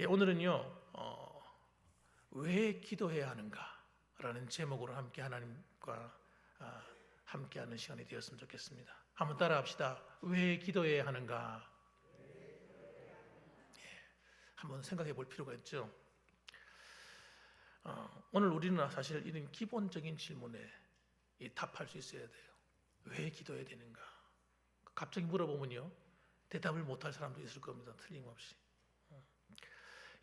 예, 오늘은요, 왜 기도해야 하는가라는 제목으로 함께 하나님과 함께하는 시간이 되었으면 좋겠습니다. 한번 따라합시다. 왜 기도해야 하는가? 한번 생각해 볼 필요가 있죠. 오늘 우리는 사실 이런 기본적인 질문에 답할 수 있어야 돼요. 왜 기도해야 되는가? 갑자기 물어보면요, 대답을 못할 사람도 있을 겁니다. 틀림없이.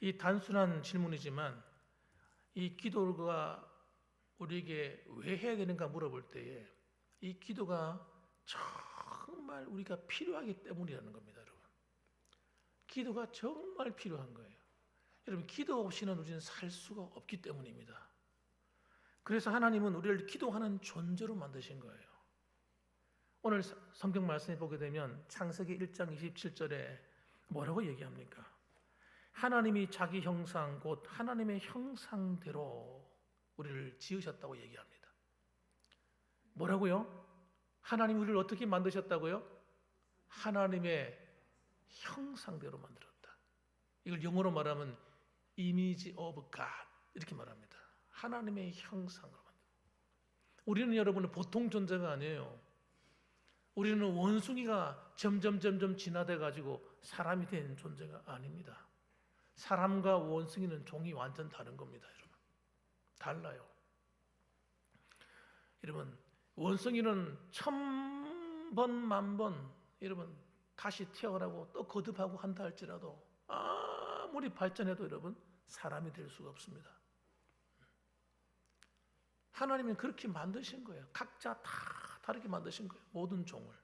이 단순한 질문이지만 이 기도가 우리에게 왜 해야 되는가 물어볼 때에 이 기도가 정말 우리가 필요하기 때문이라는 겁니다, 여러분. 기도가 정말 필요한 거예요. 여러분, 기도 없이는 우리는 살 수가 없기 때문입니다. 그래서 하나님은 우리를 기도하는 존재로 만드신 거예요. 오늘 성경 말씀에 보게 되면 창세기 1장 27절에 뭐라고 얘기합니까? 하나님이 자기 형상 곧 하나님의 형상대로 우리를 지으셨다고 얘기합니다. 뭐라고요? 하나님이 우리를 어떻게 만드셨다고요? 하나님의 형상대로 만들었다. 이걸 영어로 말하면 image of God 이렇게 말합니다. 하나님의 형상으로 만들었다. 우리는 여러분 보통 존재가 아니에요. 우리는 원숭이가 점점 진화돼 가지고 사람이 된 존재가 아닙니다. 사람과 원숭이는 종이 완전 다른 겁니다, 여러분. 달라요. 여러분, 원숭이는 1000번, 만번, 여러분, 다시 태어나고 또 거듭하고 한다 할지라도 아무리 발전해도 여러분, 사람이 될 수가 없습니다. 하나님은 그렇게 만드신 거예요. 각자 다 다르게 만드신 거예요. 모든 종을.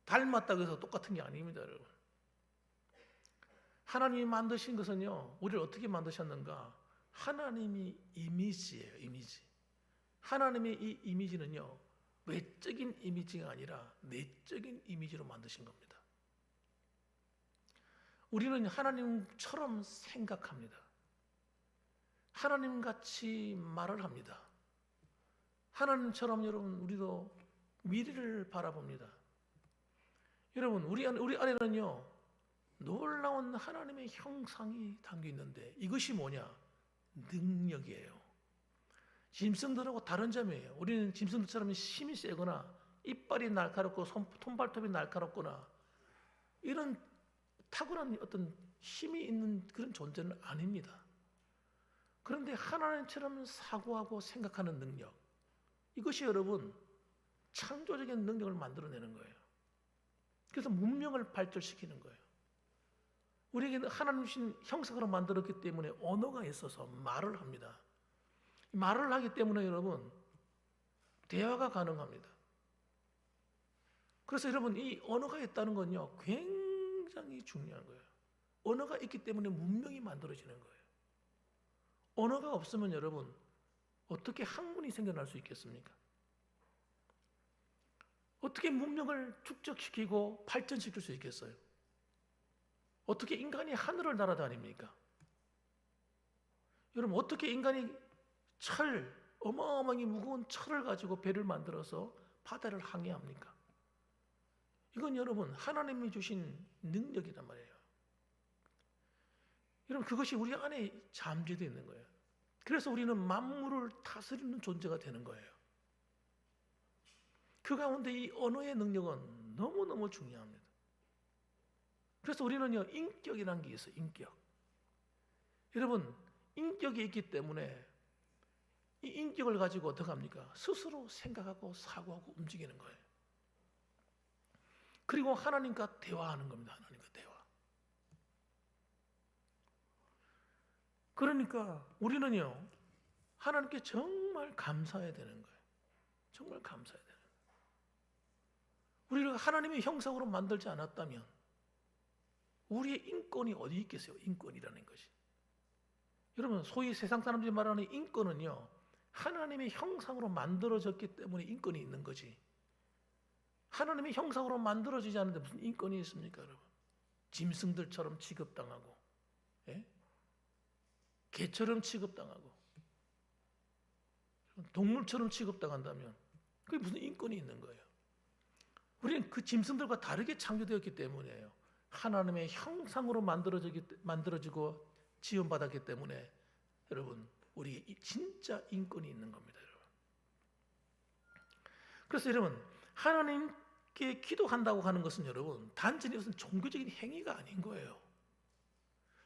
닮았다고 해서 똑같은 게 아닙니다, 여러분. 하나님이 만드신 것은요, 우리를 어떻게 만드셨는가? 하나님이 이미지예요, 이미지. 하나님의 이 이미지는요, 외적인 이미지가 아니라 내적인 이미지로 만드신 겁니다. 우리는 하나님처럼 생각합니다. 하나님같이 말을 합니다. 하나님처럼 여러분, 우리도 미래를 바라봅니다. 여러분, 우리 안에는요, 놀라운 하나님의 형상이 담겨 있는데 이것이 뭐냐? 능력이에요. 짐승들하고 다른 점이에요. 우리는 짐승들처럼 힘이 세거나 이빨이 날카롭고 손발톱이 날카롭거나 이런 타고난 어떤 힘이 있는 그런 존재는 아닙니다. 그런데 하나님처럼 사고하고 생각하는 능력, 이것이 여러분 창조적인 능력을 만들어내는 거예요. 그래서 문명을 발전시키는 거예요. 우리에게는 하나님 신 형상으로 만들었기 때문에 언어가 있어서 말을 합니다. 말을 하기 때문에 여러분 대화가 가능합니다. 그래서 여러분 이 언어가 있다는 건요 굉장히 중요한 거예요. 언어가 있기 때문에 문명이 만들어지는 거예요. 언어가 없으면 여러분 어떻게 학문이 생겨날 수 있겠습니까? 어떻게 문명을 축적시키고 발전시킬 수 있겠어요? 어떻게 인간이 하늘을 날아다닙니까? 여러분 어떻게 인간이 어마어마하게 무거운 철을 가지고 배를 만들어서 바다를 항해합니까? 이건 여러분 하나님이 주신 능력이란 말이에요. 여러분 그것이 우리 안에 잠재되어 있는 거예요. 그래서 우리는 만물을 다스리는 존재가 되는 거예요. 그 가운데 이 언어의 능력은 너무너무 중요합니다. 그래서 우리는요 인격이라는 게 있어요. 인격. 여러분 인격이 있기 때문에 이 인격을 가지고 어떻게 합니까? 스스로 생각하고 사고하고 움직이는 거예요. 그리고 하나님과 대화하는 겁니다. 하나님과 대화. 그러니까 우리는요 하나님께 정말 감사해야 되는 거예요. 정말 감사해야 되는 거예요. 우리를 하나님의 형상으로 만들지 않았다면 우리의 인권이 어디 있겠어요? 인권이라는 것이. 여러분 소위 세상 사람들이 말하는 인권은요 하나님의 형상으로 만들어졌기 때문에 인권이 있는 거지. 하나님의 형상으로 만들어지지 않는데 무슨 인권이 있습니까, 여러분? 짐승들처럼 취급당하고, 예? 개처럼 취급당하고, 동물처럼 취급당한다면 그게 무슨 인권이 있는 거예요? 우리는 그 짐승들과 다르게 창조되었기 때문이에요. 하나님의 형상으로 만들어지고 지원받았기 때문에 여러분, 우리 진짜 인권이 있는 겁니다, 여러분. 그래서 여러분, 하나님께 기도한다고 하는 것은 여러분, 단순히 무슨 종교적인 행위가 아닌 거예요.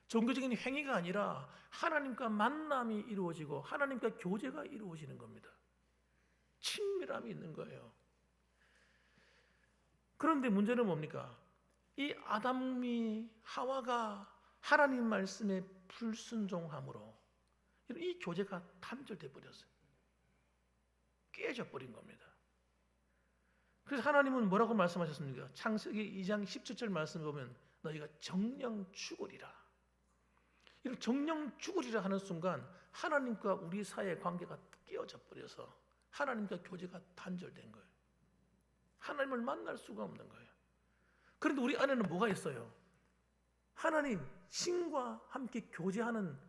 종교적인 행위가 아니라 하나님과 만남이 이루어지고 하나님과 교제가 이루어지는 겁니다. 친밀함이 있는 거예요. 그런데 문제는 뭡니까? 이 아담이 하와가 하나님 말씀에 불순종함으로 이 교제가 단절돼 버렸어요. 깨져 버린 겁니다. 그래서 하나님은 뭐라고 말씀하셨습니까? 창세기 2장 17절 말씀 보면 너희가 정령 죽으리라. 이런 정령 죽으리라 하는 순간 하나님과 우리 사이의 관계가 깨어져 버려서 하나님과 교제가 단절된 거예요. 하나님을 만날 수가 없는 거예요. 그런데 우리 안에는 뭐가 있어요? 하나님, 신과 함께 교제하는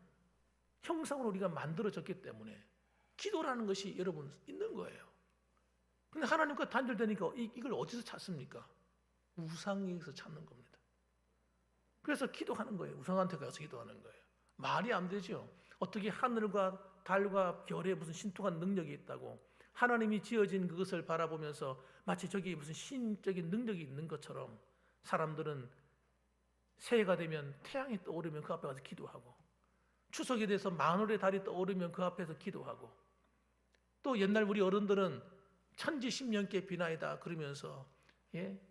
형상으로 우리가 만들어졌기 때문에 기도라는 것이 여러분 있는 거예요. 근데 하나님과 단절되니까 이걸 어디서 찾습니까? 우상에서 찾는 겁니다. 그래서 기도하는 거예요. 우상한테 가서 기도하는 거예요. 말이 안 되죠. 어떻게 하늘과 달과 별에 무슨 신통한 능력이 있다고 하나님이 지어진 그것을 바라보면서 마치 저기 무슨 신적인 능력이 있는 것처럼 사람들은 새해가 되면 태양이 떠오르면 그 앞에 가서 기도하고 추석이 돼서 만월의 달이 떠오르면 그 앞에서 기도하고 또 옛날 우리 어른들은 천지십년께 비나이다 그러면서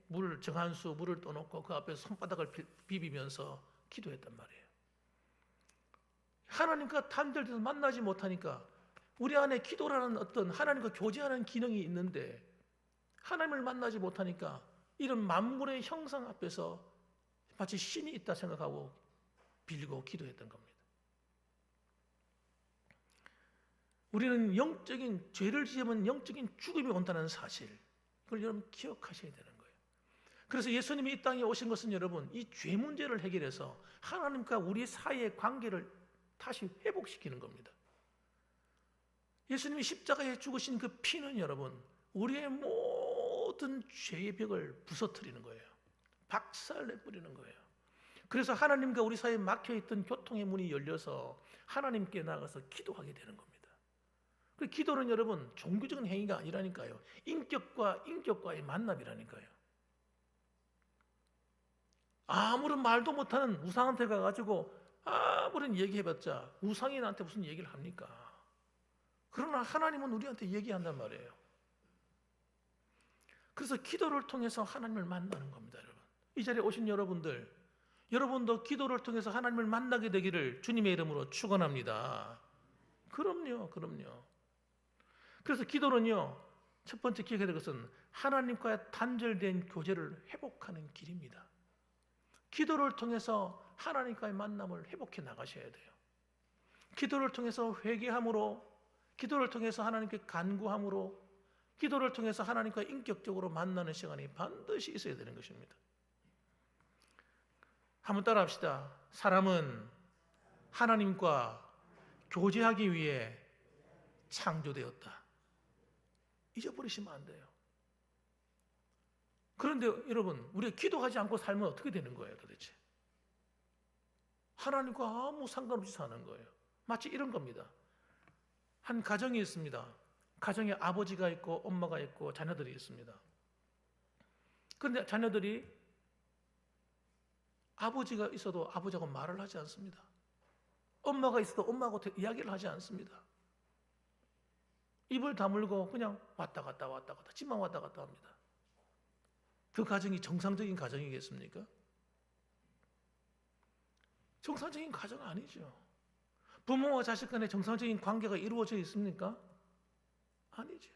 물 정한수 물을 떠놓고 그 앞에서 손바닥을 비비면서 기도했단 말이에요. 하나님과 단절돼서 만나지 못하니까 우리 안에 기도라는 어떤 하나님과 교제하는 기능이 있는데 하나님을 만나지 못하니까 이런 만물의 형상 앞에서 마치 신이 있다 생각하고 빌고 기도했던 겁니다. 우리는 영적인 죄를 지으면 영적인 죽음이 온다는 사실, 그걸 여러분 기억하셔야 되는 거예요. 그래서 예수님이 이 땅에 오신 것은 여러분 이 죄 문제를 해결해서 하나님과 우리 사이의 관계를 다시 회복시키는 겁니다. 예수님이 십자가에 죽으신 그 피는 여러분 우리의 모든 죄의 벽을 부서뜨리는 거예요. 박살내버리는 거예요. 그래서 하나님과 우리 사이에 막혀있던 교통의 문이 열려서 하나님께 나가서 기도하게 되는 겁니다. 그 기도는 여러분 종교적인 행위가 아니라니까요. 인격과 인격과의 만남이라니까요. 아무런 말도 못하는 우상한테 가가지고 아무런 얘기해봤자 우상이 나한테 무슨 얘기를 합니까? 그러나 하나님은 우리한테 얘기한단 말이에요. 그래서 기도를 통해서 하나님을 만나는 겁니다, 여러분. 이 자리에 오신 여러분도 기도를 통해서 하나님을 만나게 되기를 주님의 이름으로 축원합니다. 그럼요. 그래서 기도는요, 첫 번째 기억해야 될 것은 하나님과의 단절된 교제를 회복하는 길입니다. 기도를 통해서 하나님과의 만남을 회복해 나가셔야 돼요. 기도를 통해서 회개함으로, 기도를 통해서 하나님께 간구함으로, 기도를 통해서 하나님과 인격적으로 만나는 시간이 반드시 있어야 되는 것입니다. 한번 따라합시다. 사람은 하나님과 교제하기 위해 창조되었다. 잊어버리시면 안 돼요. 그런데 여러분, 우리가 기도하지 않고 살면 어떻게 되는 거예요, 도대체? 하나님과 아무 상관없이 사는 거예요. 마치 이런 겁니다. 한 가정이 있습니다. 가정에 아버지가 있고 엄마가 있고 자녀들이 있습니다. 그런데 자녀들이 아버지가 있어도 아버지하고 말을 하지 않습니다. 엄마가 있어도 엄마하고 이야기를 하지 않습니다. 입을 다물고 그냥 왔다 갔다 집만 왔다 갔다 합니다. 그 가정이 정상적인 가정이겠습니까? 정상적인 가정 아니죠. 부모와 자식 간에 정상적인 관계가 이루어져 있습니까? 아니죠.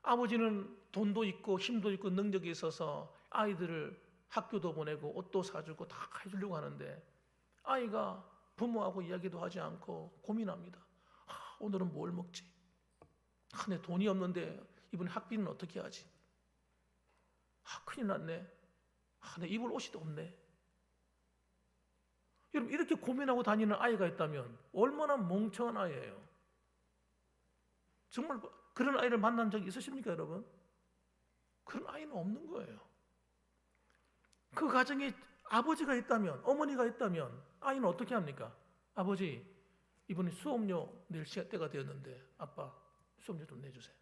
아버지는 돈도 있고 힘도 있고 능력이 있어서 아이들을 학교도 보내고 옷도 사주고 다 해주려고 하는데 아이가 부모하고 이야기도 하지 않고 고민합니다. 오늘은 뭘 먹지? 내 돈이 없는데 이번 학비는 어떻게 하지? 큰일 났네. 내 입을 옷이 없네. 여러분 이렇게 고민하고 다니는 아이가 있다면 얼마나 멍청한 아이예요. 정말 그런 아이를 만난 적이 있으십니까, 여러분? 그런 아이는 없는 거예요. 그 가정에 아버지가 있다면, 어머니가 있다면 아이는 어떻게 합니까? 아버지, 이번에 수업료 낼 시간 때가 되었는데 아빠 수업료 좀 내주세요.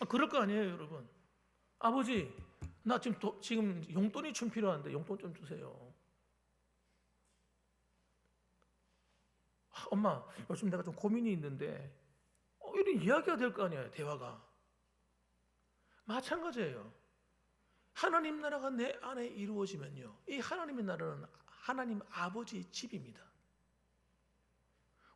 그럴 거 아니에요, 여러분. 아버지, 나 지금 용돈이 좀 필요한데 용돈 좀 주세요. 엄마, 요즘 내가 좀 고민이 있는데 이런 이야기가 될 거 아니에요, 대화가. 마찬가지예요. 하나님 나라가 내 안에 이루어지면요, 이 하나님의 나라는 하나님 아버지 집입니다.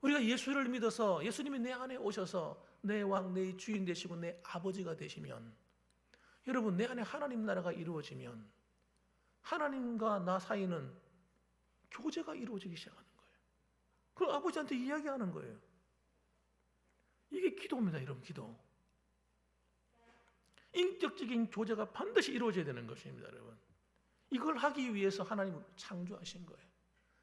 우리가 예수를 믿어서 예수님이 내 안에 오셔서 내 왕, 내 주인 되시고 내 아버지가 되시면, 여러분, 내 안에 하나님 나라가 이루어지면 하나님과 나 사이는 교제가 이루어지기 시작하는 거예요. 그럼 아버지한테 이야기하는 거예요. 이게 기도입니다, 여러분. 기도. 인격적인 교제가 반드시 이루어져야 되는 것입니다, 여러분. 이걸 하기 위해서 하나님은 창조하신 거예요.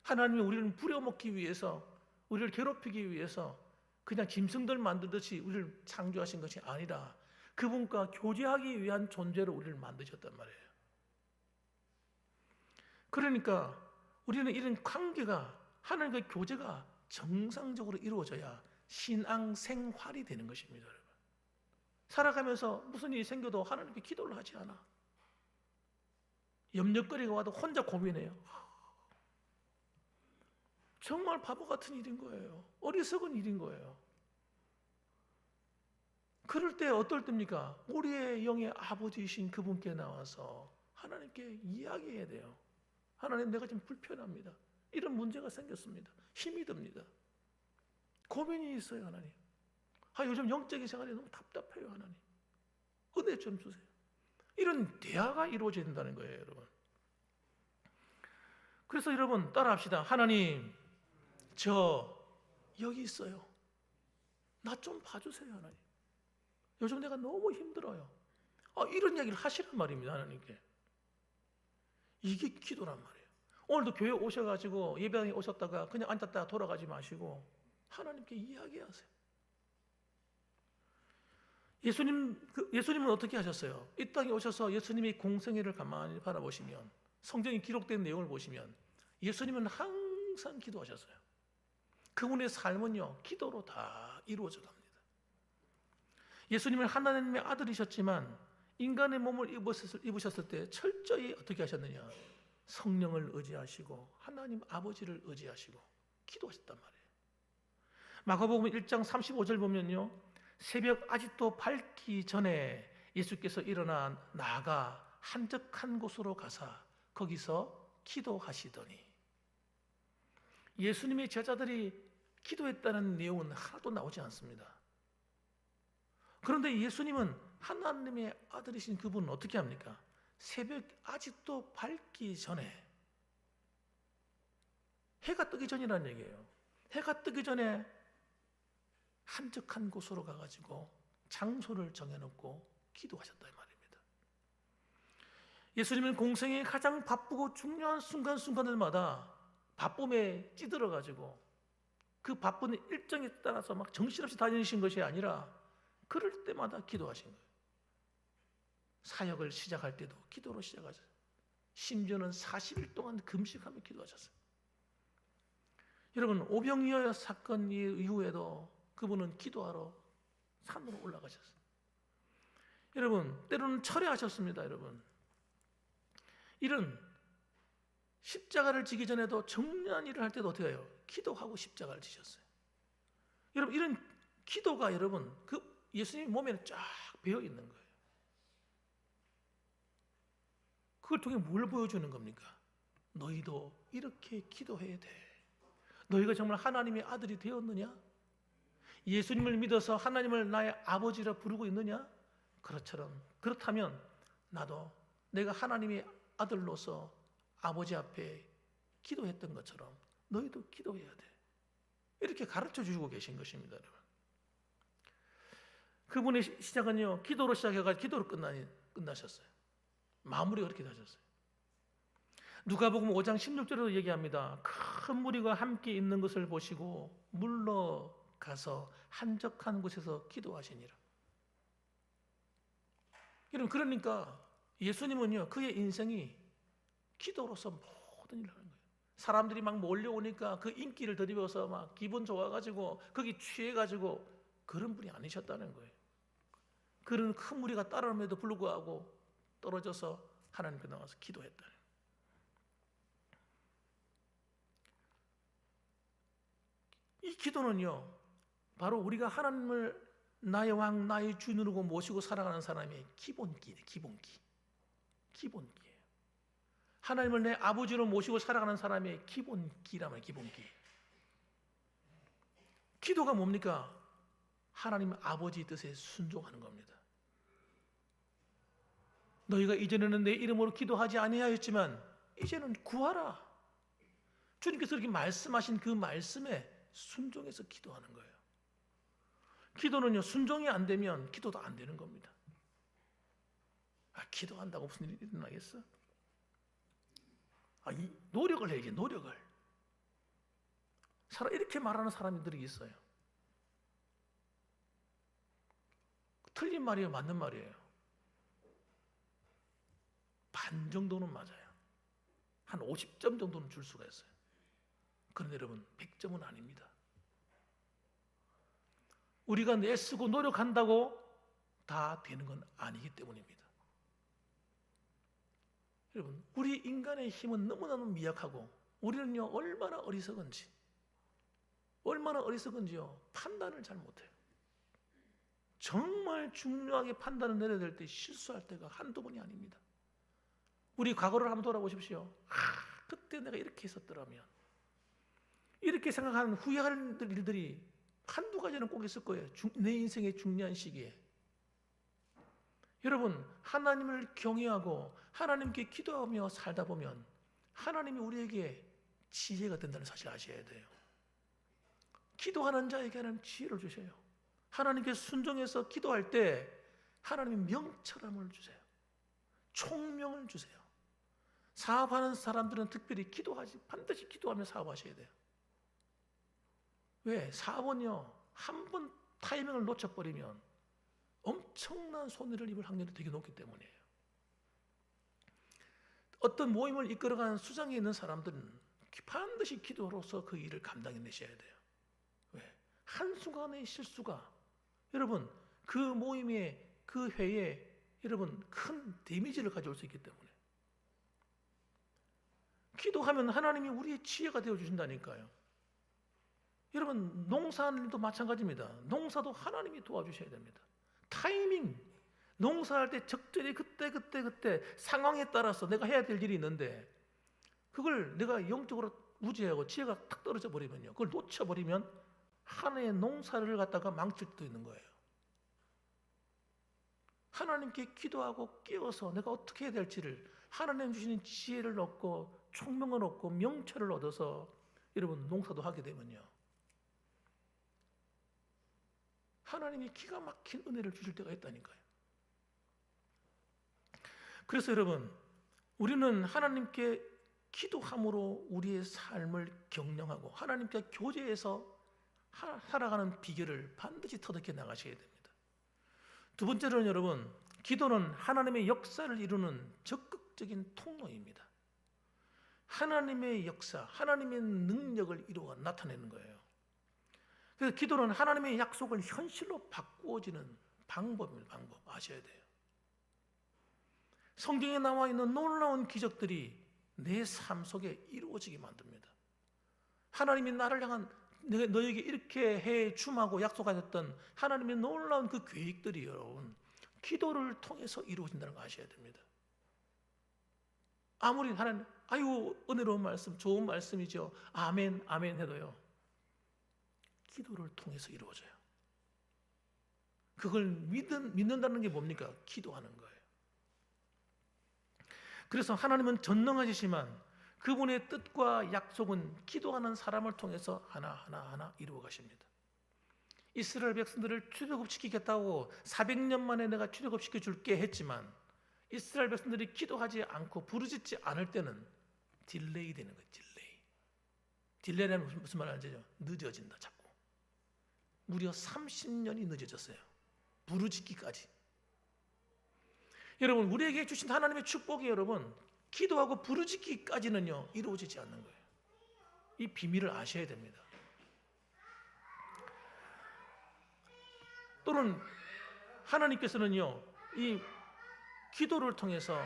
하나님이 우리를 부려먹기 위해서, 우리를 괴롭히기 위해서 그냥 짐승들 만들듯이 우리를 창조하신 것이 아니라 그분과 교제하기 위한 존재로 우리를 만드셨단 말이에요. 그러니까 우리는 이런 관계가, 하나님과의 교제가 정상적으로 이루어져야 신앙 생활이 되는 것입니다, 여러분. 살아가면서 무슨 일이 생겨도 하나님께 기도를 하지 않아. 염려거리가 와도 혼자 고민해요. 정말 바보 같은 일인 거예요. 어리석은 일인 거예요. 그럴 때 어떨 때입니까? 우리의 영의 아버지이신 그분께 나와서 하나님께 이야기해야 돼요. 하나님, 내가 지금 불편합니다. 이런 문제가 생겼습니다. 힘이 듭니다. 고민이 있어요, 하나님. 요즘 영적인 생활이 너무 답답해요, 하나님. 은혜 좀 주세요. 이런 대화가 이루어져야 된다는 거예요, 여러분. 그래서 여러분 따라합시다. 하나님, 저 여기 있어요. 나 좀 봐주세요, 하나님. 요즘 내가 너무 힘들어요. 이런 이야기를 하시란 말입니다, 하나님께. 이게 기도란 말이에요. 오늘도 교회 오셔가지고 예배당에 오셨다가 그냥 앉았다가 돌아가지 마시고 하나님께 이야기하세요. 예수님은 어떻게 하셨어요? 이 땅에 오셔서 예수님이 공생애를 가만히 바라보시면, 성경에 기록된 내용을 보시면 예수님은 항상 기도하셨어요. 그분의 삶은요, 기도로 다 이루어져 갑니다. 예수님은 하나님의 아들이셨지만 인간의 몸을 입으셨을 때 철저히 어떻게 하셨느냐? 성령을 의지하시고 하나님 아버지를 의지하시고 기도하셨단 말이에요. 마가복음 1장 35절 보면요, 새벽 아직도 밝기 전에 예수께서 일어나 나아가 한적한 곳으로 가사 거기서 기도하시더니, 예수님의 제자들이 기도했다는 내용은 하나도 나오지 않습니다. 그런데 예수님은 하나님의 아들이신 그분은 어떻게 합니까? 새벽 아직도 밝기 전에, 해가 뜨기 전이라는 얘기예요. 해가 뜨기 전에 한적한 곳으로 가가지고 장소를 정해놓고 기도하셨다 이 말입니다. 예수님은 공생의 가장 바쁘고 중요한 순간순간들마다 바쁨에 찌들어가지고 그 바쁜 일정에 따라서 막 정신없이 다니신 것이 아니라 그럴 때마다 기도하신 거예요. 사역을 시작할 때도 기도로 시작하셨어요. 심지어는 40일 동안 금식하며 기도하셨어요. 여러분, 오병이어 사건 이후에도 그분은 기도하러 산으로 올라가셨어요. 여러분, 때로는 철회하셨습니다. 여러분, 이런 십자가를 지기 전에도 정리한 일을 할 때도 어떻게 해요? 기도하고 십자가를 지셨어요. 여러분, 이런 기도가 여러분 그 예수님 몸에는 쫙 배어 있는 거예요. 그걸 통해 뭘 보여주는 겁니까? 너희도 이렇게 기도해야 돼. 너희가 정말 하나님의 아들이 되었느냐? 예수님을 믿어서 하나님을 나의 아버지라 부르고 있느냐? 그렇다면 나도 내가 하나님의 아들로서 아버지 앞에 기도했던 것처럼 너희도 기도해야 돼. 이렇게 가르쳐 주시고 계신 것입니다, 여러분. 그분의 시작은요, 기도로 시작해가지고 기도로 끝나셨어요. 마무리가 그렇게 되셨어요. 누가복음 5장 16절에도 얘기합니다. 큰 무리가 함께 있는 것을 보시고 물러가서 한적한 곳에서 기도하시니라. 여러분, 그러니까 예수님은요, 그의 인생이 기도로서 모든 일을 하는 거예요. 사람들이 막 몰려오니까 그 인기를 들이워서 막 기분 좋아가지고 거기 취해가지고 그런 분이 아니셨다는 거예요. 그런 큰 무리가 따라옴에도 불구하고 떨어져서 하나님께 나와서 기도했다. 이 기도는요, 바로 우리가 하나님을 나의 왕, 나의 주인으로 모시고 살아가는 사람의 기본기예요. 기본기예요. 하나님을 내 아버지로 모시고 살아가는 사람의 기본기라면 기본기. 기도가 뭡니까? 하나님 아버지 뜻에 순종하는 겁니다. 너희가 이전에는 내 이름으로 기도하지 아니하였지만 이제는 구하라. 주님께서 이렇게 말씀하신 그 말씀에 순종해서 기도하는 거예요. 기도는요, 순종이 안 되면 기도도 안 되는 겁니다. 기도한다고 무슨 일이 일어나겠어? 이 노력을 해야지, 노력을. 이렇게 말하는 사람들이 있어요. 틀린 말이에요, 맞는 말이에요? 반 정도는 맞아요. 한 50점 정도는 줄 수가 있어요. 그런데 여러분, 100점은 아닙니다. 우리가 내쓰고 노력한다고 다 되는 건 아니기 때문입니다. 여러분, 우리 인간의 힘은 너무나도 미약하고 우리는요, 얼마나 어리석은지요, 판단을 잘 못해요. 정말 중요하게 판단을 내려야 될 때 실수할 때가 한두 번이 아닙니다. 우리 과거를 한번 돌아보십시오. 그때 내가 이렇게 했었더라면, 이렇게 생각하는 후회할 일들이 한두 가지는 꼭 있을 거예요. 내 인생의 중요한 시기에. 여러분, 하나님을 경외하고 하나님께 기도하며 살다 보면 하나님이 우리에게 지혜가 된다는 사실을 아셔야 돼요. 기도하는 자에게 하나님 지혜를 주셔요. 하나님께 순종해서 기도할 때 하나님이 명철함을 주세요. 총명을 주세요. 사업하는 사람들은 특별히 반드시 기도하며 사업하셔야 돼요. 왜? 사업은요, 한 번 타이밍을 놓쳐버리면 엄청난 손해를 입을 확률이 되게 높기 때문이에요. 어떤 모임을 이끌어가는 수장에 있는 사람들은 반드시 기도로서 그 일을 감당해내셔야 돼요. 왜? 한순간의 실수가 여러분, 그 모임에, 그 회에 여러분 큰 데미지를 가져올 수 있기 때문에. 기도하면 하나님이 우리의 지혜가 되어주신다니까요. 여러분, 농사하는 일도 마찬가지입니다. 농사도 하나님이 도와주셔야 됩니다. 타이밍, 농사할 때 적절히 그때 상황에 따라서 내가 해야 될 일이 있는데 그걸 내가 영적으로 무지하고 지혜가 탁 떨어져 버리면요, 그걸 놓쳐버리면 한 해의 농사를 갖다가 망칠 수도 있는 거예요. 하나님께 기도하고 깨어서 내가 어떻게 해야 될지를 하나님 주시는 지혜를 얻고 총명을 얻고 명철을 얻어서 여러분 농사도 하게 되면요, 하나님이 기가 막힌 은혜를 주실 때가 있다니까요. 그래서 여러분, 우리는 하나님께 기도함으로 우리의 삶을 경영하고 하나님께 교제해서 살아가는 비결을 반드시 터득해 나가셔야 됩니다. 두 번째로는 여러분, 기도는 하나님의 역사를 이루는 적극적인 통로입니다. 하나님의 역사, 하나님의 능력을 이루어 나타내는 거예요. 그래서 기도는 하나님의 약속을 현실로 바꾸어지는 방법입니다. 방법 아셔야 돼요. 성경에 나와 있는 놀라운 기적들이 내 삶 속에 이루어지게 만듭니다. 하나님이 나를 향한 너에게 이렇게 해 줌하고 약속하셨던 하나님의 놀라운 그 계획들이 여러분 기도를 통해서 이루어진다는 거 아셔야 됩니다. 아무리 하나님 은혜로운 말씀, 좋은 말씀이죠, 아멘 아멘 해도요, 기도를 통해서 이루어져요. 그걸 믿는다는 게 뭡니까? 기도하는 거예요. 그래서 하나님은 전능하시지만 그분의 뜻과 약속은 기도하는 사람을 통해서 하나하나 이루어 가십니다. 이스라엘 백성들을 출애굽시키겠다고 400년 만에 내가 출애굽시켜 줄게 했지만 이스라엘 백성들이 기도하지 않고 부르짖지 않을 때는 딜레이 되는 거예요. 딜레이라는 무슨 말 알죠? 늦어진다 자꾸. 무려 30년이 늦어졌어요. 부르짖기까지. 여러분, 우리에게 주신 하나님의 축복이 여러분 기도하고 부르짖기까지는요 이루어지지 않는 거예요. 이 비밀을 아셔야 됩니다. 또는 하나님께서는요 이 기도를 통해서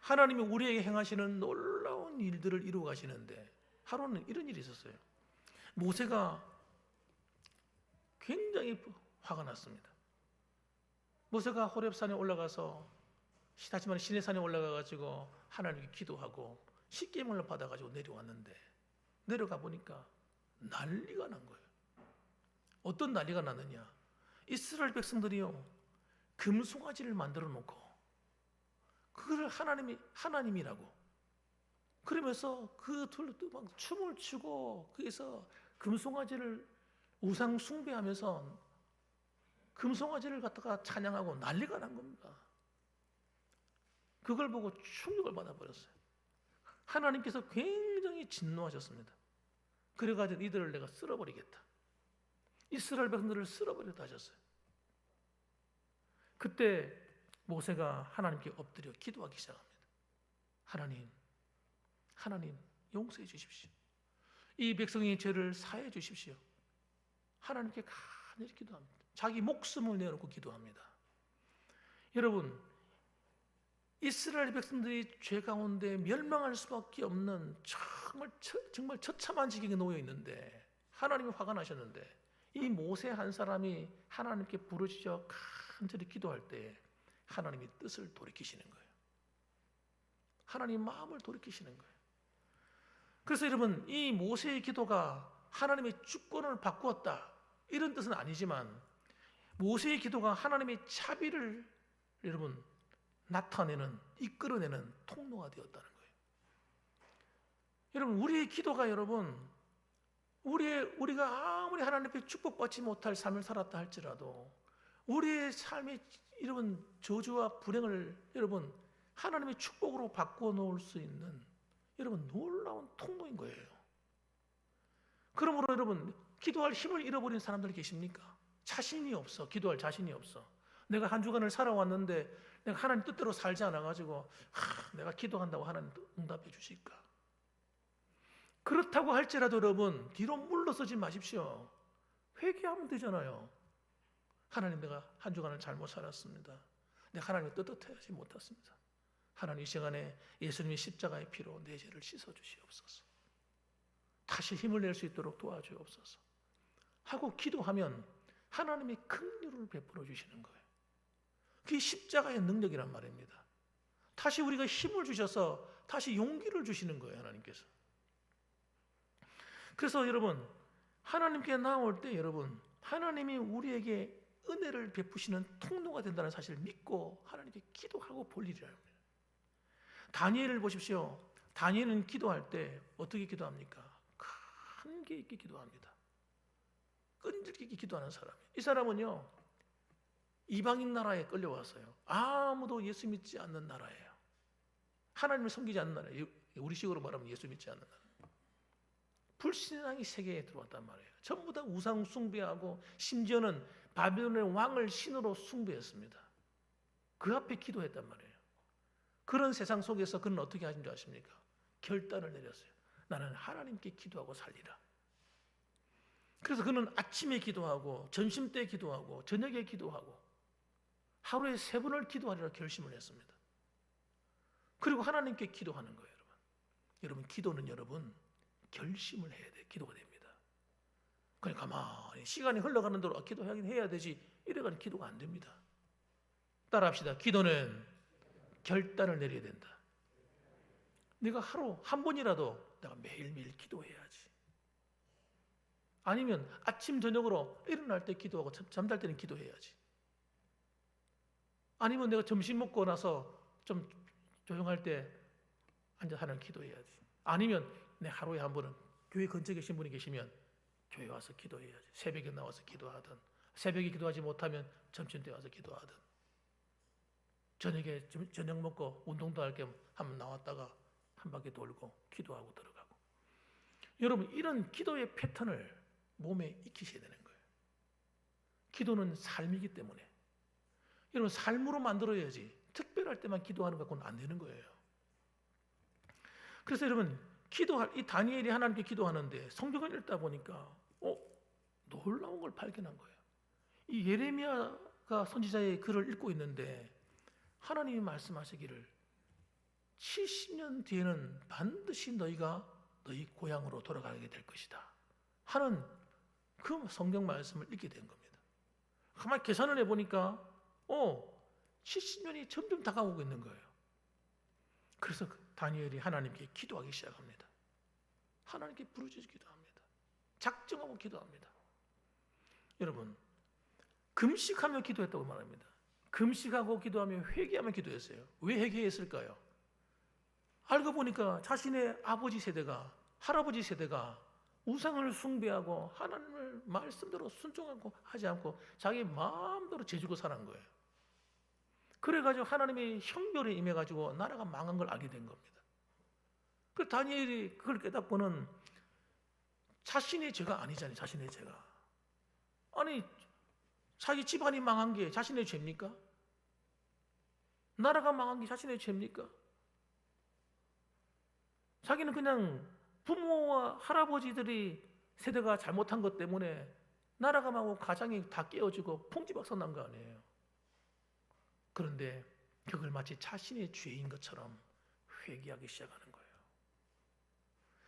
하나님이 우리에게 행하시는 놀라운 일들을 이루어 가시는데, 하루는 이런 일이 있었어요. 모세가 굉장히 화가 났습니다. 모세가 호렙산에 올라가서, 다시 말해 시내산에 올라가 가지고 하나님께 기도하고 십계명을 받아 가지고 내려왔는데, 내려가 보니까 난리가 난 거예요. 어떤 난리가 났느냐? 이스라엘 백성들이요 금송아지를 만들어 놓고 그걸 하나님이라고 그러면서 그 둘로 막 춤을 추고, 거기서 금송아지를 우상 숭배하면서 금송아지를 갖다가 찬양하고 난리가 난 겁니다. 그걸 보고 충격을 받아버렸어요. 하나님께서 굉장히 진노하셨습니다. 그래가지고 이들을 내가 쓸어버리겠다, 이스라엘 백성들을 쓸어버리겠다 하셨어요. 그때 모세가 하나님께 엎드려 기도하기 시작합니다. 하나님 용서해 주십시오. 이 백성의 죄를 사해 주십시오. 하나님께 간절히 기도합니다. 자기 목숨을 내놓고 기도합니다. 여러분, 이스라엘 백성들이 죄 가운데 멸망할 수밖에 없는 정말 처참한 지경에 놓여 있는데, 하나님이 화가 나셨는데, 이 모세 한 사람이 하나님께 부르짖어 간절히 기도할 때 하나님이 뜻을 돌이키시는 거예요. 하나님 마음을 돌이키시는 거예요. 그래서 여러분, 이 모세의 기도가 하나님의 주권을 바꾸었다 이런 뜻은 아니지만, 모세의 기도가 하나님의 자비를 여러분 나타내는, 이끌어내는 통로가 되었다는 거예요. 여러분, 우리의 기도가 여러분 우리가 아무리 하나님 앞에 축복받지 못할 삶을 살았다 할지라도 우리의 삶의 여러분 저주와 불행을 여러분 하나님의 축복으로 바꿔 놓을 수 있는 여러분 놀라운 통로인 거예요. 그러므로 여러분, 기도할 힘을 잃어버린 사람들 계십니까? 자신이 없어. 기도할 자신이 없어. 내가 한 주간을 살아왔는데 내가 하나님 뜻대로 살지 않아가지고 내가 기도한다고 하나님 응답해 주실까? 그렇다고 할지라도 여러분 뒤로 물러서지 마십시오. 회개하면 되잖아요. 하나님, 내가 한 주간을 잘못 살았습니다. 내가 하나님의 뜻대로 못했습니다. 하나님, 이 시간에 예수님의 십자가의 피로 내 죄를 씻어주시옵소서. 다시 힘을 낼 수 있도록 도와주옵소서 하고 기도하면 하나님이 긍휼을 베풀어 주시는 거예요. 그게 십자가의 능력이란 말입니다. 다시 우리가 힘을 주셔서 다시 용기를 주시는 거예요, 하나님께서. 그래서 여러분, 하나님께 나올 때 여러분, 하나님이 우리에게 은혜를 베푸시는 통로가 된다는 사실을 믿고 하나님께 기도하고 볼 일이랍니다. 다니엘을 보십시오. 다니엘은 기도할 때 어떻게 기도합니까? 한계 있게 기도합니다. 끈질기게 기도하는 사람. 이 사람은요 이방인 나라에 끌려왔어요. 아무도 예수 믿지 않는 나라예요. 하나님을 섬기지 않는 나라예요. 우리식으로 말하면 예수 믿지 않는 나라. 불신앙이 세계에 들어왔단 말이에요. 전부 다 우상 숭배하고 심지어는 바벨론의 왕을 신으로 숭배했습니다. 그 앞에 기도했단 말이에요. 그런 세상 속에서 그는 어떻게 하신 줄 아십니까? 결단을 내렸어요. 나는 하나님께 기도하고 살리라. 그래서 그는 아침에 기도하고 점심때 기도하고 저녁에 기도하고 하루에 3번을 기도하리라 결심을 했습니다. 그리고 하나님께 기도하는 거예요. 여러분, 기도는 여러분 결심을 해야 돼. 기도가 됩니다. 그냥 가만히 시간이 흘러가는 대로 기도하긴 해야 되지 이래가지고 기도가 안 됩니다. 따라합시다. 기도는 결단을 내려야 된다. 내가 하루 한 번이라도 내가 매일매일 기도해야지. 아니면 아침 저녁으로 일어날 때 기도하고 잠잘 때는 기도해야지. 아니면 내가 점심 먹고 나서 좀 조용할 때 앉아서 하나님 기도해야지. 아니면 내 하루에 한 번은 교회 근처에 계신 분이 계시면 교회 와서 기도해야지. 새벽에 나와서 기도하든, 새벽에 기도하지 못하면 점심 때 와서 기도하든, 저녁에 저녁 먹고 운동도 할 겸 한번 나왔다가 한 바퀴 돌고 기도하고 들어가고. 여러분, 이런 기도의 패턴을 몸에 익히셔야 되는 거예요. 기도는 삶이기 때문에 여러분 삶으로 만들어야지. 특별할 때만 기도하는 것과는 안 되는 거예요. 그래서 여러분, 이 다니엘이 하나님께 기도하는데 성경을 읽다 보니까 놀라운 걸 발견한 거예요. 이 예레미야가 선지자의 글을 읽고 있는데 하나님이 말씀하시기를 70년 뒤에는 반드시 너희가 너희 고향으로 돌아가게 될 것이다 하는 그 성경 말씀을 읽게 된 겁니다. 가만히 계산을 해보니까 70년이 점점 다가오고 있는 거예요. 그래서 다니엘이 하나님께 기도하기 시작합니다. 하나님께 부르짖어 기도합니다. 작정하고 기도합니다. 여러분, 금식하며 기도했다고 말합니다. 금식하고 기도하며 회개하며 기도했어요. 왜 회개했을까요? 알고 보니까 자신의 아버지 세대가, 할아버지 세대가 우상을 숭배하고 하나님을 말씀대로 순종하고 하지 않고 자기 마음대로 재주고 살은 거예요. 그래가지고 하나님의 형벌에 임해가지고 나라가 망한 걸 알게 된 겁니다. 그 다니엘이 그걸 깨닫고는 자신의 죄가 아니잖아요. 자신의 죄가. 아니, 자기 집안이 망한 게 자신의 죄입니까? 나라가 망한 게 자신의 죄입니까? 자기는 그냥 부모와 할아버지들이 세대가 잘못한 것 때문에 나라가 망하고 가정이 다 깨어지고 풍지박산 난 거 아니에요. 그런데 그걸 마치 자신의 죄인 것처럼 회개하기 시작하는 거예요.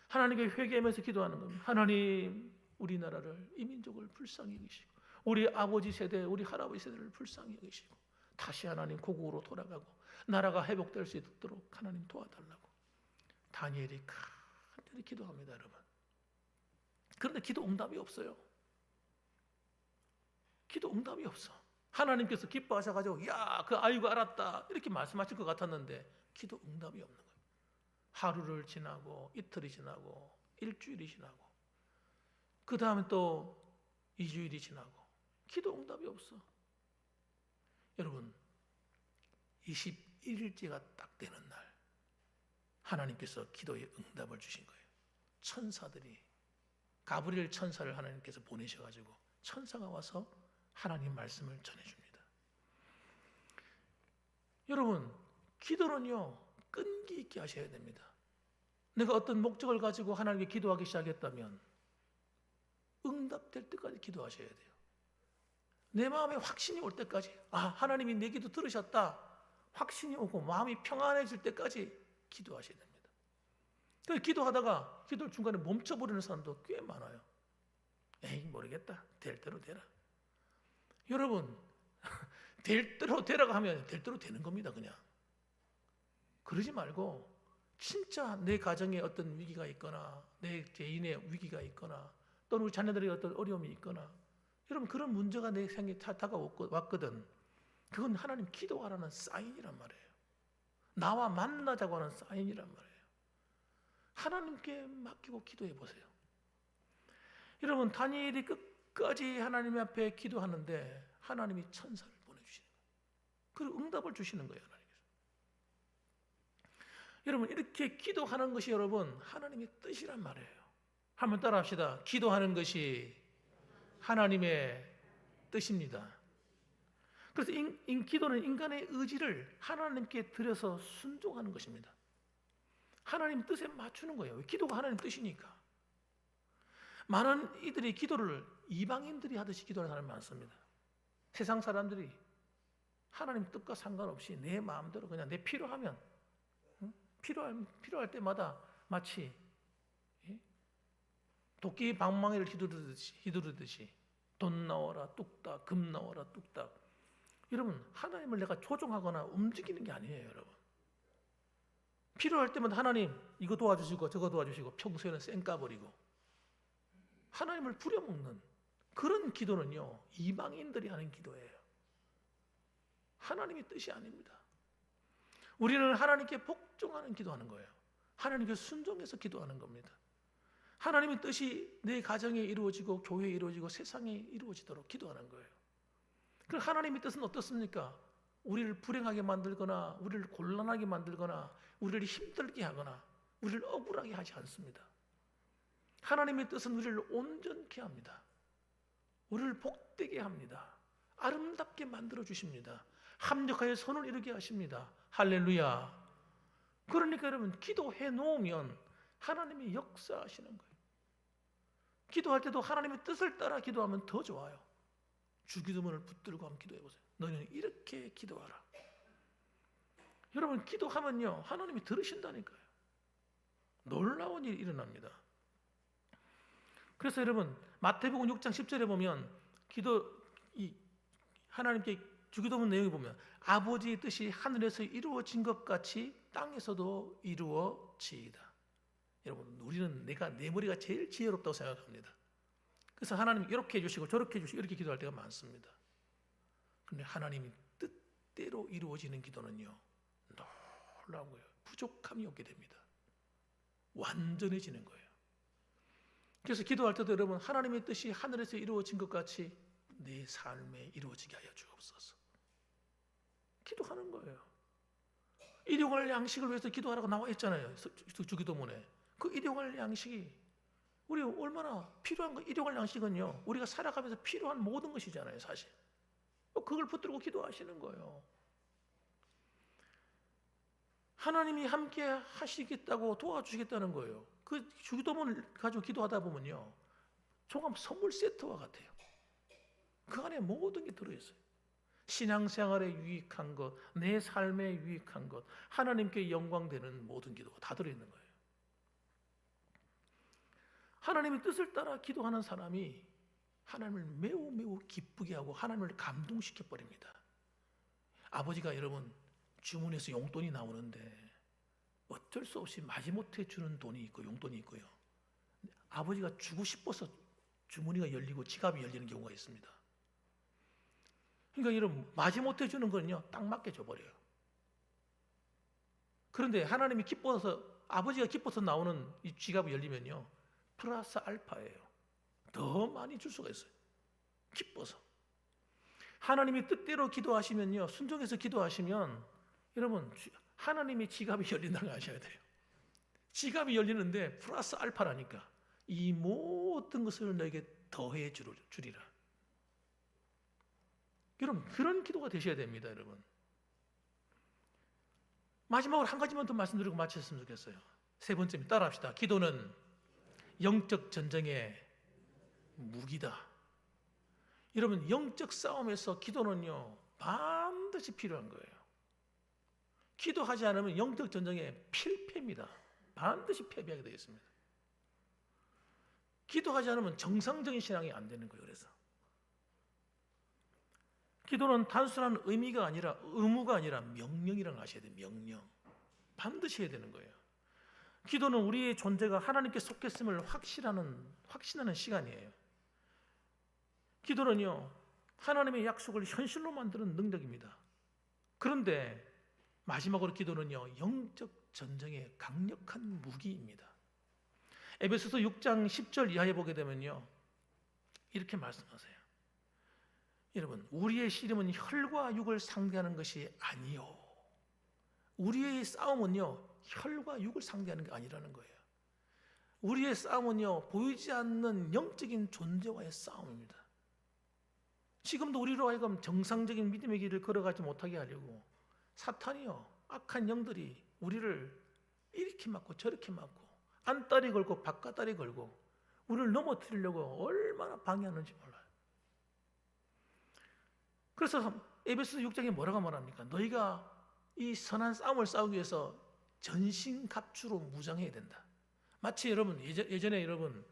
하나님께 회개하면서 기도하는 겁니다. 하나님, 우리나라를, 이 민족을 불쌍히 여기시고 우리 아버지 세대, 우리 할아버지 세대를 불쌍히 여기시고 다시 하나님 고국으로 돌아가고 나라가 회복될 수 있도록 하나님 도와달라고 다니엘이 간절히 기도합니다, 여러분. 그런데 기도 응답이 없어요. 기도 응답이 없어. 하나님께서 기뻐하셔가지고 야, 그 아이고 알았다 이렇게 말씀하실 것 같았는데 기도 응답이 없는 거예요. 하루를 지나고 이틀이 지나고 일주일이 지나고 그 다음에 또 2주일이 지나고 기도 응답이 없어. 여러분, 21일째가 딱 되는 날 하나님께서 기도의 응답을 주신 거예요. 천사들이, 가브리엘 천사를 하나님께서 보내셔가지고 천사가 와서 하나님 말씀을 전해줍니다. 여러분, 기도는요 끈기 있게 하셔야 됩니다. 내가 어떤 목적을 가지고 하나님께 기도하기 시작했다면 응답될 때까지 기도하셔야 돼요. 내 마음에 확신이 올 때까지, 하나님이 내 기도 들으셨다 확신이 오고 마음이 평안해질 때까지 기도하셔야 됩니다. 그래서 기도하다가 기도 중간에 멈춰버리는 사람도 꽤 많아요. 에이, 모르겠다, 될 대로 되라. 여러분, 될 대로 되라고 하면 될 대로 되는 겁니다. 그냥 그러지 말고 진짜 내 가정에 어떤 위기가 있거나 내 개인의 위기가 있거나 또는 우리 자녀들의 어떤 어려움이 있거나 여러분 그런 문제가 내 생에 다가왔거든. 그건 하나님 기도하라는 사인이란 말이에요. 나와 만나자고 하는 사인이란 말이에요. 하나님께 맡기고 기도해 보세요. 여러분, 다니엘이 끝까지 하나님 앞에 기도하는데 하나님이 천사를 보내주시는 거예요. 그리고 응답을 주시는 거예요. 하나님께서. 여러분, 이렇게 기도하는 것이 여러분 하나님의 뜻이란 말이에요. 한번 따라 합시다. 기도하는 것이 하나님의 뜻입니다. 그래서 기도는 인간의 의지를 하나님께 드려서 순종하는 것입니다. 하나님 뜻에 맞추는 거예요. 기도가 하나님 뜻이니까. 많은 이들이 기도를 이방인들이 하듯이 기도하는 사람이 많습니다. 세상 사람들이 하나님 뜻과 상관없이 내 마음대로 그냥 내 필요하면 필요할 때마다 마치 도끼 방망이를 휘두르듯이 돈 나와라 뚝딱, 금 나와라 뚝딱. 여러분, 하나님을 내가 조종하거나 움직이는 게 아니에요. 여러분, 필요할 때마다 하나님 이거 도와주시고 저거 도와주시고 평소에는 쌩까버리고 하나님을 부려먹는 그런 기도는요 이방인들이 하는 기도예요. 하나님의 뜻이 아닙니다. 우리는 하나님께 복종하는 기도하는 거예요. 하나님께 순종해서 기도하는 겁니다. 하나님의 뜻이 내 가정에 이루어지고 교회에 이루어지고 세상에 이루어지도록 기도하는 거예요. 그럼 하나님의 뜻은 어떻습니까? 우리를 불행하게 만들거나 우리를 곤란하게 만들거나 우리를 힘들게 하거나 우리를 억울하게 하지 않습니다. 하나님의 뜻은 우리를 온전케 합니다. 우리를 복되게 합니다. 아름답게 만들어 주십니다. 합력하여 선을 이루게 하십니다. 할렐루야. 그러니까 여러분, 기도해 놓으면 하나님이 역사하시는 거예요. 기도할 때도 하나님의 뜻을 따라 기도하면 더 좋아요. 주기도문을 붙들고 한번 기도해 보세요. 너희는 이렇게 기도하라. 여러분, 기도하면요 하나님이 들으신다니까요. 놀라운 일이 일어납니다. 그래서 여러분, 마태복음 6장 10절에 보면 하나님께 주기도문 내용을 보면 아버지의 뜻이 하늘에서 이루어진 것 같이 땅에서도 이루어지이다. 여러분, 우리는 내 머리가 제일 지혜롭다고 생각합니다. 그래서 하나님 이렇게 해주시고 저렇게 해주시고 이렇게 기도할 때가 많습니다. 그런데 하나님이 뜻대로 이루어지는 기도는요 놀라운 거예요. 부족함이 없게 됩니다. 완전해지는 거예요. 그래서 기도할 때도 여러분, 하나님의 뜻이 하늘에서 이루어진 것 같이 내 삶에 이루어지게 하여 주옵소서. 기도하는 거예요. 일용할 양식을 위해서 기도하라고 나와 있잖아요. 주기도문에. 그 일용할 양식이 우리 얼마나 필요한 거. 일용할 양식은요 우리가 살아가면서 필요한 모든 것이잖아요. 사실 그걸 붙들고 기도하시는 거예요. 하나님이 함께 하시겠다고 도와주시겠다는 거예요. 그 주기도문을 가지고 기도하다 보면요 종합 선물 세트와 같아요. 그 안에 모든 게 들어있어요. 신앙생활에 유익한 것, 내 삶에 유익한 것, 하나님께 영광되는 모든 기도가 다 들어있는 거예요. 하나님의 뜻을 따라 기도하는 사람이 하나님을 매우 매우 기쁘게 하고 하나님을 감동시켜 버립니다. 아버지가 여러분 주문해서 용돈이 나오는데 어쩔 수 없이 마지못해 주는 돈이 있고 용돈이 있고요. 아버지가 주고 싶어서 주머니가 열리고 지갑이 열리는 경우가 있습니다. 그러니까 여러분, 마지못해 주는 건요 딱 맞게 줘버려요. 그런데 하나님이 기뻐서, 아버지가 기뻐서 나오는 이 지갑이 열리면요 플러스 알파예요. 더 많이 줄 수가 있어요. 기뻐서. 하나님이 뜻대로 기도하시면요, 순종해서 기도하시면 여러분 하나님의 지갑이 열린다는 걸 아셔야 돼요. 지갑이 열리는데 플러스 알파라니까 이 모든 것을 너에게 더해 주리라. 여러분, 그런 기도가 되셔야 됩니다. 여러분, 마지막으로 한 가지만 더 말씀드리고 마쳤으면 좋겠어요. 세 번째, 따라합시다. 기도는 영적 전쟁의 무기다. 여러분, 영적 싸움에서 기도는요 반드시 필요한 거예요. 기도하지 않으면 영적 전쟁의 필패입니다. 반드시 패배하게 되겠습니다. 기도하지 않으면 정상적인 신앙이 안 되는 거예요. 그래서 기도는 단순한 의미가 아니라 의무가 아니라 명령이라는 걸 아셔야 돼요. 명령. 반드시 해야 되는 거예요. 기도는 우리의 존재가 하나님께 속했음을 확신하는 시간이에요. 기도는요 하나님의 약속을 현실로 만드는 능력입니다. 그런데 마지막으로 기도는요 영적 전쟁의 강력한 무기입니다. 에베소서 6장 10절 이하에 보게 되면요 이렇게 말씀하세요. 여러분, 우리의 씨름은 혈과 육을 상대하는 것이 아니요. 우리의 싸움은요 혈과 육을 상대하는 게 아니라는 거예요. 우리의 싸움은요 보이지 않는 영적인 존재와의 싸움입니다. 지금도 우리로 하여금 정상적인 믿음의 길을 걸어가지 못하게 하려고 사탄이요 악한 영들이 우리를 이렇게 맞고 저렇게 맞고 안다리 걸고 바깥다리 걸고 우리를 넘어뜨리려고 얼마나 방해하는지 몰라요. 그래서 에베소서 6장에 뭐라고 말합니까? 너희가 이 선한 싸움을 싸우기 위해서 전신갑주로 무장해야 된다. 마치 여러분 예전에 여러분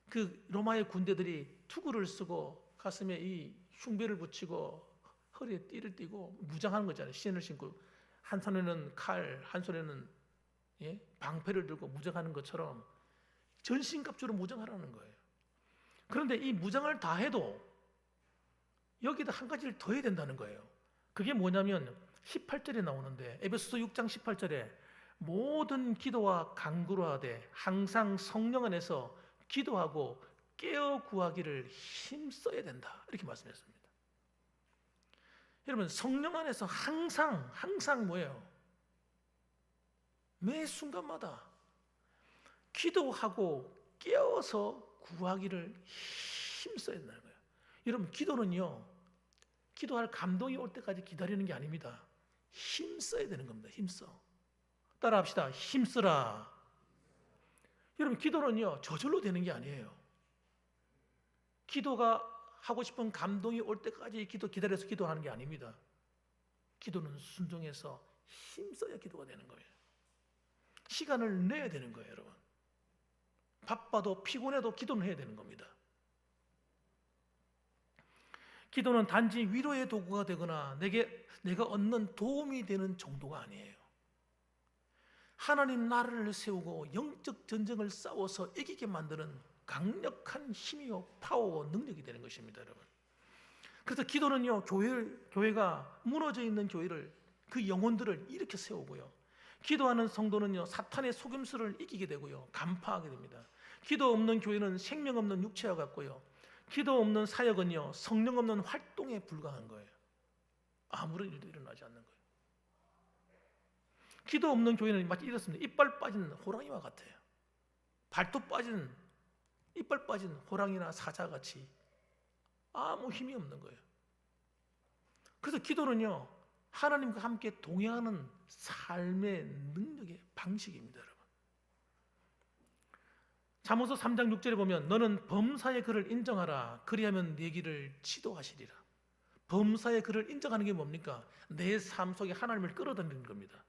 그 로마의 군대들이 투구를 쓰고 가슴에 이 흉배를 붙이고 허리에 띠를 띠고 무장하는 거잖아요. 신을 신고 한 손에는 칼, 한 손에는 방패를 들고 무장하는 것처럼 전신갑주로 무장하라는 거예요. 그런데 이 무장을 다 해도 여기다 한 가지를 더 해야 된다는 거예요. 그게 뭐냐면 18절에 나오는데 에베소서 6장 18절에 모든 기도와 간구로 하되 항상 성령 안에서 기도하고 깨어 구하기를 힘써야 된다. 이렇게 말씀했습니다. 여러분, 성령 안에서 항상 뭐예요? 매 순간마다 기도하고 깨어서 구하기를 힘써야 된다는 거예요. 여러분, 기도는요 기도할 감동이 올 때까지 기다리는 게 아닙니다. 힘써야 되는 겁니다. 힘써. 따라합시다. 힘쓰라. 여러분, 기도는요 저절로 되는 게 아니에요. 기도가 하고 싶은 감동이 올 때까지 기다려서 기도하는 게 아닙니다. 기도는 순종해서 힘써야 기도가 되는 거예요. 시간을 내야 되는 거예요, 여러분. 바빠도 피곤해도 기도는 해야 되는 겁니다. 기도는 단지 위로의 도구가 되거나 내가 얻는 도움이 되는 정도가 아니에요. 하나님 나라를 세우고 영적 전쟁을 싸워서 이기게 만드는 강력한 힘이요 파워와 능력이 되는 것입니다, 여러분. 그래서 기도는요 교회가 무너져 있는 교회를, 그 영혼들을 일으켜 세우고요, 기도하는 성도는요 사탄의 속임수를 이기게 되고요 간파하게 됩니다. 기도 없는 교회는 생명 없는 육체와 같고요, 기도 없는 사역은요 성령 없는 활동에 불과한 거예요. 아무런 일도 일어나지 않는 거예요. 기도 없는 교회는 마치 이렇습니다. 이빨 빠진 호랑이와 같아요. 발톱 빠진, 이빨 빠진 호랑이나 사자같이 아무 힘이 없는 거예요. 그래서 기도는요 하나님과 함께 동행하는 삶의 능력의 방식입니다, 여러분. 잠언서 3장 6절에 보면 너는 범사의 그를 인정하라. 그리하면 네 길을 지도하시리라. 범사의 그를 인정하는 게 뭡니까? 내 삶 속에 하나님을 끌어당기는 겁니다.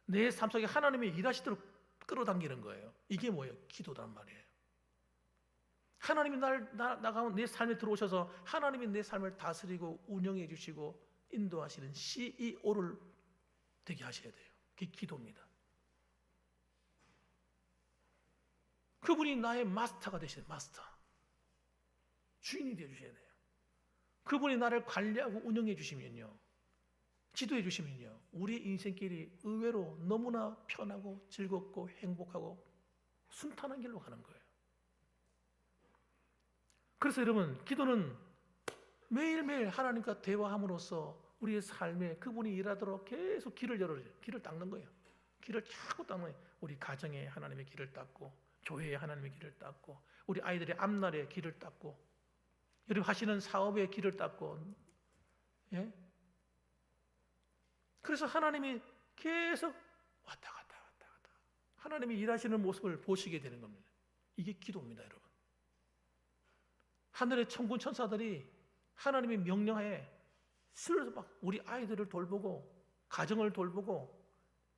내 삶 속에 하나님이 일하시도록 끌어당기는 거예요. 이게 뭐예요? 기도란 말이에요. 하나님이 내 삶에 들어오셔서 하나님이 내 삶을 다스리고 운영해 주시고 인도하시는 CEO를 되게 하셔야 돼요. 그게 기도입니다. 그분이 나의 마스터가 되시는 마스터, 주인이 되어 주셔야 돼요. 그분이 나를 관리하고 운영해 주시면요, 지도해 주시면요, 우리 인생길이 의외로 너무나 편하고 즐겁고 행복하고 순탄한 길로 가는 거예요. 그래서 여러분, 기도는 매일매일 하나님과 대화함으로써 우리의 삶에 그분이 일하도록 계속 길을 열어줘요. 길을 닦는 거예요. 길을 자꾸 닦는 거예요. 우리 가정에 하나님의 길을 닦고, 교회에 하나님의 길을 닦고, 우리 아이들의 앞날에 길을 닦고, 여러분 하시는 사업에 길을 닦고, 예? 그래서 하나님이 계속 왔다 갔다 하나님이 일하시는 모습을 보시게 되는 겁니다. 이게 기도입니다, 여러분. 하늘의 천군 천사들이 하나님의 명령하에 실어서 막 우리 아이들을 돌보고, 가정을 돌보고,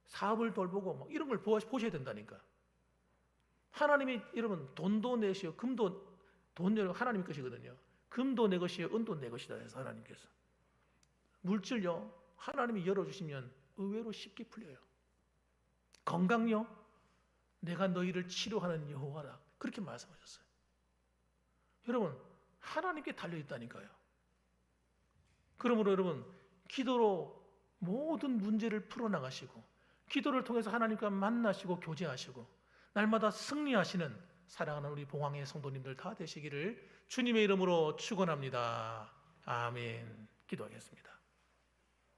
사업을 돌보고 막 이런 걸 보셔야 된다니까. 하나님이 여러분 돈도 내시오, 금도 돈 내고 하나님 것이거든요. 금도 내 것이요, 은도 내 것이다 해서 하나님께서 물질요 하나님이 열어주시면 의외로 쉽게 풀려요. 건강요, 내가 너희를 치료하는 여호와라, 그렇게 말씀하셨어요. 여러분, 하나님께 달려있다니까요. 그러므로 여러분, 기도로 모든 문제를 풀어나가시고, 기도를 통해서 하나님과 만나시고 교제하시고, 날마다 승리하시는 사랑하는 우리 봉황의 성도님들 다 되시기를 주님의 이름으로 축원합니다. 아멘. 기도하겠습니다.